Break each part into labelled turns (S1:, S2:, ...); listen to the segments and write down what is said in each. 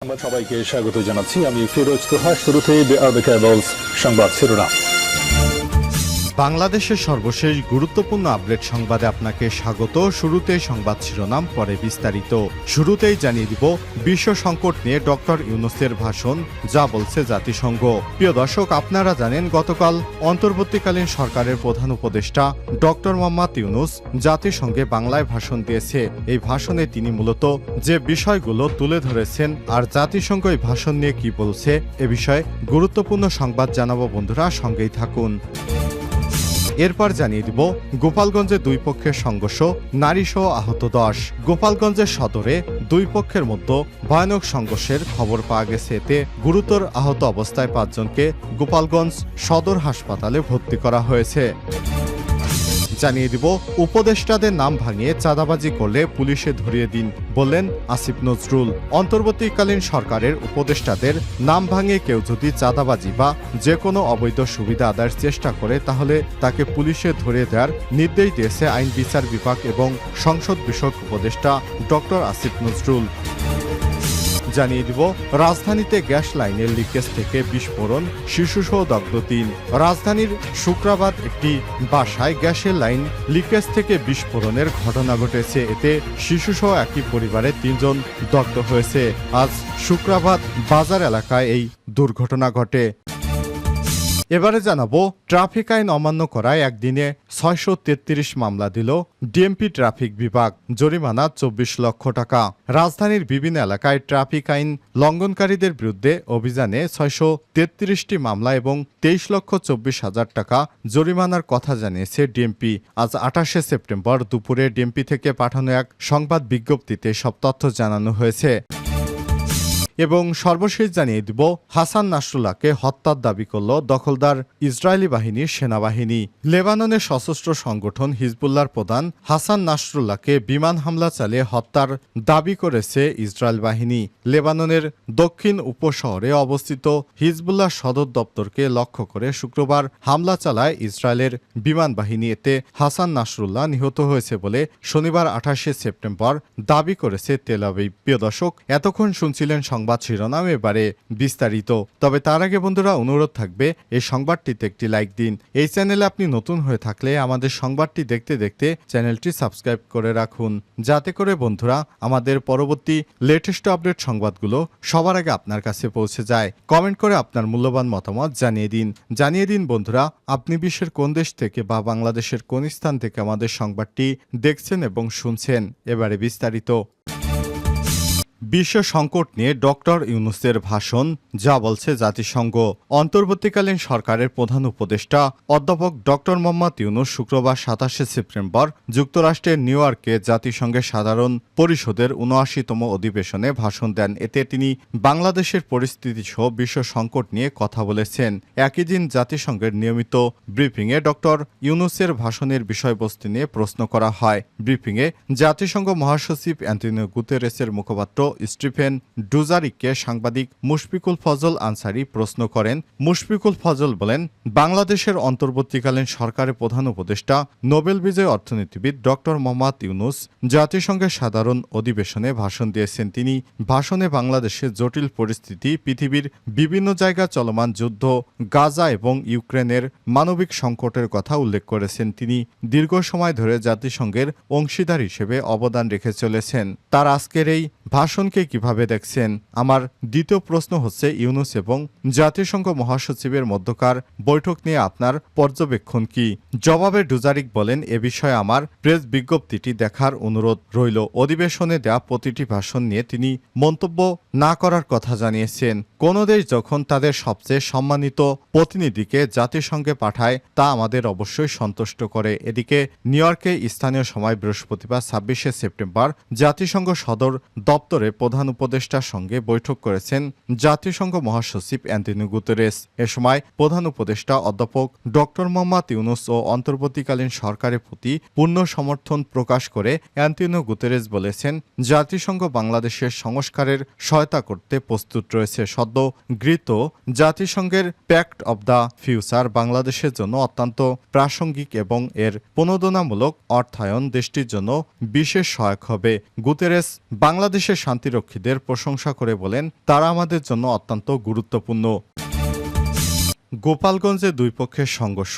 S1: সংবাদ সবাইকে স্বাগত জানাচ্ছি। আমি ফিরোজ তোহা। শুরুতেই সংবাদ শিরোনাম।
S2: বাংলাদেশের সর্বশেষ গুরুত্বপূর্ণ আপডেট সংবাদে আপনাকে স্বাগত। শুরুতেই সংবাদ শিরোনাম, পরে বিস্তারিত। শুরুতেই জানিয়ে দিব বিশ্ব সংকট নিয়ে ডক্টর ইউনূসের ভাষণ, যা বলছে জাতিসংঘ। প্রিয় দর্শক, আপনারা জানেন গতকাল অন্তর্বর্তীকালীন সরকারের প্রধান উপদেষ্টা ডক্টর মোহাম্মদ ইউনূস জাতিসংঘে বাংলায় ভাষণ দিয়েছে। এই ভাষণে তিনি মূলত যে বিষয়গুলো তুলে ধরেছেন আর জাতিসংঘ এই ভাষণ নিয়ে কি বলছে এ বিষয়ে গুরুত্বপূর্ণ সংবাদ জানাবো। বন্ধুরা, সঙ্গেই থাকুন। এরপর জানিয়ে দিব গোপালগঞ্জে দুই পক্ষের সংঘর্ষ, নারীসহ আহত 10। গোপালগঞ্জের সদরে দুই পক্ষের মধ্যে ভয়ানক সংঘর্ষের খবর পাওয়া গেছে। এতে গুরুতর আহত অবস্থায় 5 জনকে গোপালগঞ্জ সদর হাসপাতালে ভর্তি করা হয়েছে। জানিয়ে দিব উপদেষ্টাদের নাম ভাঙিয়ে চাঁদাবাজি করলে পুলিশে ধরিয়ে দিন, বললেন আসিফ নজরুল। অন্তর্বর্তীকালীন সরকারের উপদেষ্টাদের নাম ভাঙিয়ে কেউ যদি চাঁদাবাজি বা যে কোনো অবৈধ সুবিধা আদায়ের চেষ্টা করে তাহলে তাকে পুলিশে ধরিয়ে দেওয়ার নির্দেশ দিয়েছে আইন বিচার বিভাগ এবং সংসদ বিষয়ক উপদেষ্টা ডক্টর আসিফ নজরুল। জানিয়ে দিব রাজধানীতে গ্যাস লাইনের লিকেজ থেকে বিস্ফোরণ, শিশুসহ দগ্ধ 3। রাজধানীর শুক্রাবাদ একটি বাসায় গ্যাসের লাইন লিকেজ থেকে বিস্ফোরণের ঘটনা ঘটেছে। এতে শিশুসহ একই পরিবারের 3 জন দগ্ধ হয়েছে। আজ শুক্রাবাদ বাজার এলাকায় এই দুর্ঘটনা ঘটে। এবারে জানাবো ট্রাফিক আইন অমান্য করায় একদিনে 633 মামলা দিল ডিএমপি ট্রাফিক বিভাগ, জরিমানা 24 লক্ষ টাকা। রাজধানীর বিভিন্ন এলাকায় ট্রাফিক আইন লঙ্ঘনকারীদের বিরুদ্ধে অভিযানে 633টি মামলা এবং 23,24,000 টাকা জরিমানার কথা জানিয়েছে ডিএমপি। আজ 28শে সেপ্টেম্বর দুপুরে ডিএমপি থেকে পাঠানো এক সংবাদ বিজ্ঞপ্তিতে সব তথ্য জানানো হয়েছে। এবং সর্বশেষ জানিয়ে দিব হাসান নাসরুল্লাহকে হত্যার দাবি করল দখলদার ইসরায়েলি বাহিনীর সেনাবাহিনী। লেবাননের সশস্ত্র সংগঠন হিজবুল্লাহর প্রধান হাসান নাসরুল্লাহকে বিমান হামলা চালিয়ে হত্যার দাবি করেছে ইসরায়েল বাহিনী। লেবাননের দক্ষিণ উপশহরে অবস্থিত হিজবুল্লাহ সদর দপ্তরকে লক্ষ্য করে শুক্রবার হামলা চালায় ইসরায়েলের বিমান বাহিনী। এতে হাসান নাসরুল্লাহ নিহত হয়েছে বলে শনিবার 28শে সেপ্টেম্বর দাবি করেছে তেল আবিব। প্রিয় দর্শক, এতক্ষণ শুনছিলেন সংবাদ শিরোনাম, এবারে বিস্তারিত। তবে তার আগে বন্ধুরা অনুরোধ থাকবে এই সংবাদটিতে একটি লাইক দিন। এই চ্যানেলে আপনি নতুন হয়ে থাকলে আমাদের সংবাদটি দেখতে দেখতে চ্যানেলটি সাবস্ক্রাইব করে রাখুন, যাতে করে বন্ধুরা আমাদের পরবর্তী লেটেস্ট আপডেট সংবাদগুলো সবার আগে আপনার কাছে পৌঁছে যায়। কমেন্ট করে আপনার মূল্যবান মতামত জানিয়ে দিন বন্ধুরা, আপনি বিশ্বের কোন দেশ থেকে বা বাংলাদেশের কোন স্থান থেকে আমাদের সংবাদটি দেখছেন এবং শুনছেন। এবারে বিস্তারিত। বিশ্ব সংকট নিয়ে ডক্টর ইউনূসের ভাষণ, যা বলছে জাতিসংঘ। অন্তর্বর্তীকালীন সরকারের প্রধান উপদেষ্টা অধ্যাপক ডক্টর মোহাম্মদ ইউনূস শুক্রবার 27শে সেপ্টেম্বর যুক্তরাষ্ট্রের নিউ ইয়র্কে জাতিসংঘের সাধারণ পরিষদের ৭৯তম অধিবেশনে ভাষণ দেন। এতে তিনি বাংলাদেশের পরিস্থিতি সহ বিশ্ব সংকট নিয়ে কথা বলেছেন। একই দিন জাতিসংঘের নিয়মিত ব্রিফিংয়ে ডক্টর ইউনূসের ভাষণের বিষয়বস্তু নিয়ে প্রশ্ন করা হয়। ব্রিফিংয়ে জাতিসংঘ মহাসচিব অ্যান্টনিও গুতেরেসের মুখপাত্র স্টিফেন ডুজারিককে সাংবাদিক মুশফিকুল ফজল আনসারি প্রশ্ন করেন। মুশফিকুল ফজল বলেন, বাংলাদেশের অন্তর্বর্তীকালীন সরকারের প্রধান উপদেষ্টা নোবেল বিজয়ী অর্থনীতিবিদ ডক্টর মোহাম্মদ ইউনূস জাতিসংঘের সাধারণ অধিবেশনে ভাষণ দিয়েছেন। তিনি ভাষণে বাংলাদেশের জটিল পরিস্থিতি, পৃথিবীর বিভিন্ন জায়গায় চলমান যুদ্ধ, গাজা এবং ইউক্রেনের মানবিক সংকটের কথা উল্লেখ করেছেন। তিনি দীর্ঘ সময় ধরে জাতিসংঘের অংশীদার হিসেবে অবদান রেখে চলেছেন। তার আজকের এই ভাষণকে কিভাবে দেখছেন? আমার দ্বিতীয় প্রশ্ন হচ্ছে, ইউনূস এবং জাতিসংঘ মহাসচিবের মধ্যকার বৈঠক নিয়ে আপনার পর্যবেক্ষণ কি? জবাবে ডুজারিক বলেন, এ বিষয়ে আমার প্রেস বিজ্ঞপ্তিটি দেখার অনুরোধ রইল। অধিবেশনে দেয়া প্রতিটি ভাষণ নিয়ে তিনি মন্তব্য না করার কথা জানিয়েছেন। কোন দেশ যখন তাদের সবচেয়ে সম্মানিত প্রতিনিধিকে জাতিসংঘে পাঠায় তা আমাদের অবশ্যই সন্তুষ্ট করে। এদিকে নিউ ইয়র্কে স্থানীয় সময় বৃহস্পতিবার 26শে সেপ্টেম্বর জাতিসংঘ সদর দপ্তরে প্রধান উপদেষ্টার সঙ্গে বৈঠক করেছেন জাতিসংঘ মহাসচিব অ্যান্টনিও গুতেরেস। এ সময় প্রধান উপদেষ্টা অধ্যাপক ডক্টর মোহাম্মদ ইউনূস ও অন্তর্বর্তীকালীন সরকারের প্রতি পূর্ণ সমর্থন প্রকাশ করে অ্যান্টনিও গুতেরেস বলেছেন, জাতিসংঘ বাংলাদেশের সংস্কারের সহায়তা করতে প্রস্তুত রয়েছে। সদ্য গৃহীত জাতিসংঘের প্যাক্ট অব দ্য ফিউচার বাংলাদেশের জন্য অত্যন্ত প্রাসঙ্গিক এবং এর প্রণোদনামূলক অর্থায়ন দেশটির জন্য বিশেষ সহায়ক হবে। গুতেরেস বাংলাদেশের শান্তি শান্তিরক্ষীদের প্রশংসা করে বলেন, তারা আমাদের জন্য অত্যন্ত গুরুত্বপূর্ণ। গোপালগঞ্জে দুই পক্ষের সংঘর্ষ,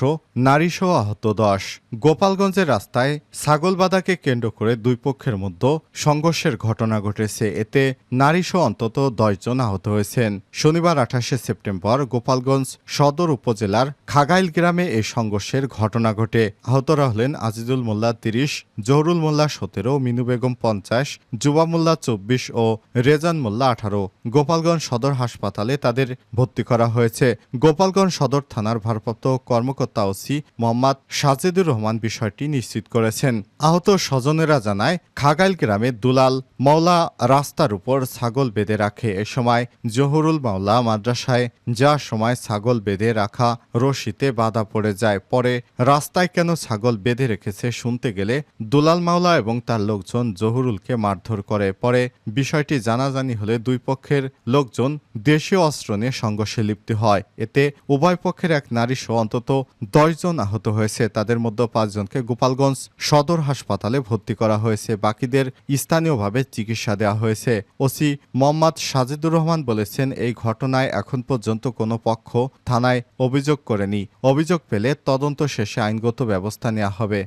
S2: নারীসহ আহত 10। গোপালগঞ্জের রাস্তায় ছাগলবাধাকে কেন্দ্র করে দুই পক্ষের মধ্যে সংঘর্ষের ঘটনা ঘটেছে। এতে নারীসহ অন্তত 10 জন আহত হয়েছেন। শনিবার 28শে সেপ্টেম্বর গোপালগঞ্জ সদর উপজেলার খাগাইল গ্রামে এই সংঘর্ষের ঘটনা ঘটে। আহতরা হলেন আজিজুল মোল্লা 30, জহুরুল মোল্লা 17, মিনু বেগম 50, জুবা মোল্লা 24 ও রেজান মোল্লা 18। গোপালগঞ্জ সদর হাসপাতালে তাদের ভর্তি করা হয়েছে। গোপালগঞ্জ সদর থানার ভারপ্রাপ্ত কর্মকর্তা ওসি মোহাম্মদ সাজেদুর রহমান বিষয়টি নিশ্চিত করেছেন। আহত স্বজনেরা জানায়, খাগাইল গ্রামে দুলাল মাওলা রাস্তার উপর ছাগল বেঁধে রাখে। এ সময় জহুরুল মাওলা মাদ্রাসায় যাওয়ার সময় ছাগল বেঁধে রাখা রশিতে বাধা পড়ে যায়। পরে রাস্তায় কেন ছাগল বেঁধে রেখেছে শুনতে গেলে দুলাল মাওলা এবং তার লোকজন জহুরুলকে মারধর করে। পরে বিষয়টি জানাজানি হলে দুই পক্ষের লোকজন দেশীয় অস্ত্র নিয়ে সংঘর্ষে লিপ্ত হয়। এতে উভয় পক্ষের এক নারী সহ অন্তত 10 জন আহত হয়েছে। তাদের মধ্যে 5 জনকে গোপালগঞ্জ সদর হাসপাতালে ভর্তি করা হয়েছে। বাকিদের স্থানীয়ভাবে চিকিৎসা দেওয়া হয়েছে। ওসি মোহাম্মদ সাজিদুর রহমান বলেছেন, এই ঘটনায় এখন পর্যন্ত কোনো পক্ষ থানায় অভিযোগ করেনি। অভিযোগ পেলে তদন্ত শেষে আইনগত ব্যবস্থা নেওয়া হবে।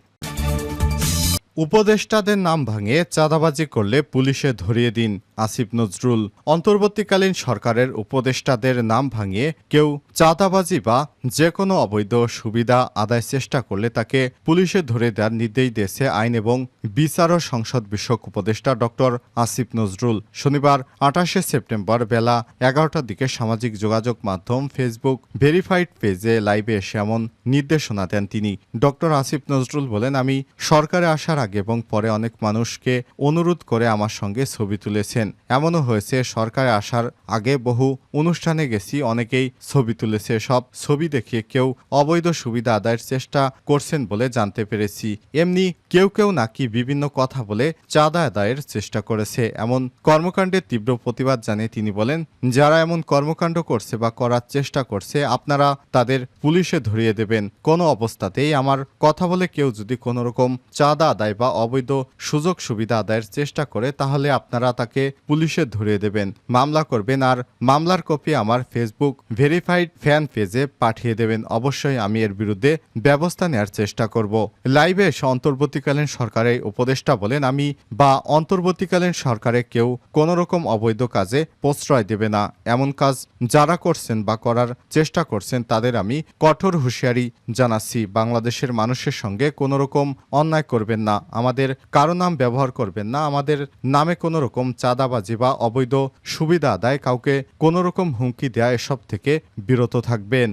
S2: উপদেষ্টাদের নাম ভাঙিয়ে চাঁদাবাজি করলে পুলিশে ধরিয়ে দিন, আসিফ নজরুল। অন্তর্বর্তীকালীন সরকারের উপদেষ্টাদের নাম ভাঙিয়ে কেউ চাঁদাবাজি বা যে কোনো অবৈধ সুবিধা আদায়ের চেষ্টা করলে তাকে পুলিশে ধরে দেওয়ার নির্দেশ দিয়েছে আইন এবং বিচার ও সংসদ বিষয়ক উপদেষ্টা ডক্টর আসিফ নজরুল। শনিবার 28শে সেপ্টেম্বর বেলা 11টার দিকে সামাজিক যোগাযোগ মাধ্যম ফেসবুক ভেরিফাইড পেজে লাইভে এসে এমন নির্দেশনা দেন তিনি। ডক্টর আসিফ নজরুল বলেন, আমি সরকারে আসার আগে এবং পরে অনেক মানুষকে অনুরোধ করে আমার সঙ্গে ছবি তুলেছেন। এমনও হয়েছে সরকারে আসার আগে বহু অনুষ্ঠানে গেছি, অনেকেই ছবি তুলেছে। সব ছবি দেখিয়ে কেউ অবৈধ সুবিধা আদায়ের চেষ্টা করছেন বলে জানতে পেরেছি। এমনি কেউ কেউ নাকি বিভিন্ন কথা বলে চাঁদা আদায়ের চেষ্টা করেছে। এমন কর্মকাণ্ডের তীব্র প্রতিবাদ জানিয়ে তিনি বলেন, যারা এমন কর্মকাণ্ড করছে বা করার চেষ্টা করছে আপনারা তাদের পুলিশে ধরিয়ে দেবেন। কোনো অবস্থাতেই আমার কথা বলে কেউ যদি কোনো রকম চাঁদা আদায় বা অবৈধ সুযোগ সুবিধা আদায়ের চেষ্টা করে তাহলে আপনারা তাকে পুলিশে ধরিয়ে দেবেন, মামলা করবেন, আর মামলার কপি আমার ফেসবুক ভেরিফাইড ফ্যান পেজে পাঠিয়ে দেবেন। অবশ্যই আমি এর বিরুদ্ধে ব্যবস্থা নেওয়ার চেষ্টা করব। লাইভে এসে অন্তর্বর্তীকালীন সরকারের উপদেষ্টা বলেন, আমি বা অন্তর্বর্তীকালীন সরকারে কেউ কোনো রকম অবৈধ কাজে প্রশ্রয় দেবে না। এমন কাজ যারা করছেন বা করার চেষ্টা করছেন তাদের আমি কঠোর হুঁশিয়ারি জানাচ্ছি। বাংলাদেশের মানুষের সঙ্গে কোনো রকম অন্যায় করবেন না, আমাদের কারো নাম ব্যবহার করবেন না, আমাদের নামে কোনো রকম চাঁদাবাজি বা অবৈধ সুবিধা আদায়, কাউকে কোনো রকম হুমকি দেয়া এসব থেকে বিরত থাকবেন।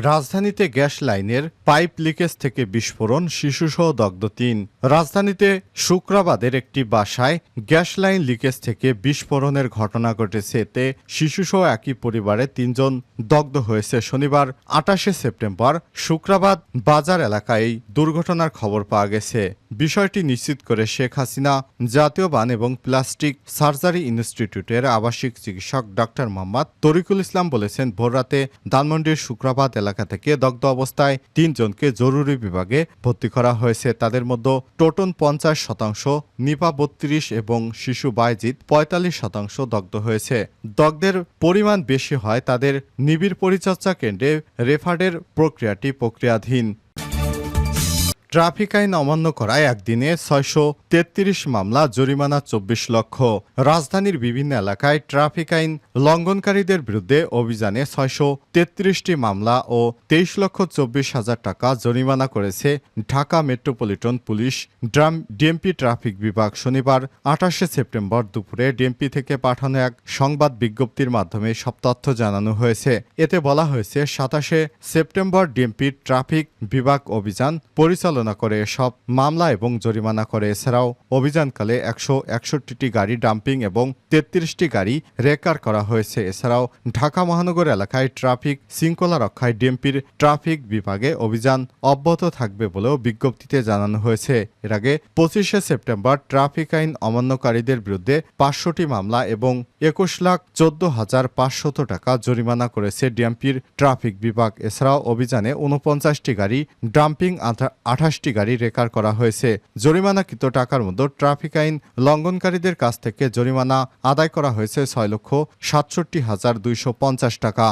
S2: রাজধানীতে গ্যাস লাইনের পাইপ লিকেজ থেকে বিস্ফোরণ, শিশুসহ দগ্ধ 3। রাজধানীতে শুক্রাবাদের একটি বাসায় গ্যাস লাইন লিকেজ থেকে বিস্ফোরণের ঘটনা ঘটেছে। এতে শিশুসহ একই পরিবারে 3 জন দগ্ধ হয়েছে। শনিবার 28শে সেপ্টেম্বর শুক্রাবাদ বাজার এলাকায় এই দুর্ঘটনার খবর পাওয়া গেছে। বিষয়টি নিশ্চিত করে শেখ হাসিনা জাতীয় বান এবং প্লাস্টিক সার্জারি ইনস্টিটিউটের আবাসিক চিকিৎসক ডক্টর মোহাম্মদ তরিকুল ইসলাম বলেছেন, ভোররাতে ধানমন্ডির শুক্রাবাদ এলাকা থেকে দগ্ধ অবস্থায় 3 জনকে জরুরি বিভাগে ভর্তি করা হয়েছে। তাদের মধ্যে টোটন 50%, নিপা 32 এবং শিশু বাইজিৎ 45% দগ্ধ হয়েছে। দগ্ধের পরিমাণ বেশি হয় তাদের নিবিড় পরিচর্যা কেন্দ্রে রেফারের প্রক্রিয়াধীন। ট্রাফিক আইন অমান্য করায় একদিনে 633 মামলা, জরিমানা 24 লক্ষ। রাজধানীর বিভিন্ন এলাকায় ট্রাফিক আইন লঙ্ঘনকারীদের বিরুদ্ধে অভিযানে 633টি মামলা ও 23,24,000 টাকা জরিমানা করেছে Dhaka metropolitan police DMP traffic বিভাগ। শনিবার 28শে সেপ্টেম্বর দুপুরে ডিএমপি থেকে পাঠানো এক সংবাদ বিজ্ঞপ্তির মাধ্যমে সব তথ্য জানানো হয়েছে। এতে বলা হয়েছে, 27শে সেপ্টেম্বর ডিএমপি ট্রাফিক বিভাগ অভিযান পরিচালনা করে সব মামলা এবং জরিমানা করে। এছাড়াও অভিযানকালে 161টি গাড়ি ডাম্পিং এবং 33টি গাড়ি রেকার করা হয়েছে। এছাড়াও ঢাকা মহানগর এলাকায় ট্রাফিক শৃঙ্খলা রক্ষায় ডিএমপির ট্রাফিক বিভাগে অভিযান অব্যাহত থাকবে বলেও বিজ্ঞপ্তিতে জানানো হয়েছে। এর আগে 25শে সেপ্টেম্বর ট্রাফিক আইন অমান্যকারীদের বিরুদ্ধে 500টি মামলা এবং 21,14,500 টাকা জরিমানা করেছে ডিএমপির ট্রাফিক বিভাগ। এছাড়াও অভিযানে 49টি গাড়ি ডাম্পিং, 28টি গাড়ি রেকার করা হয়েছে। জরিমানাকৃত টাকার মধ্যে ট্রাফিক আইন লঙ্ঘনকারীদের কাছ থেকে জরিমানা আদায় করা হয়েছে 6,67,250 টাকা।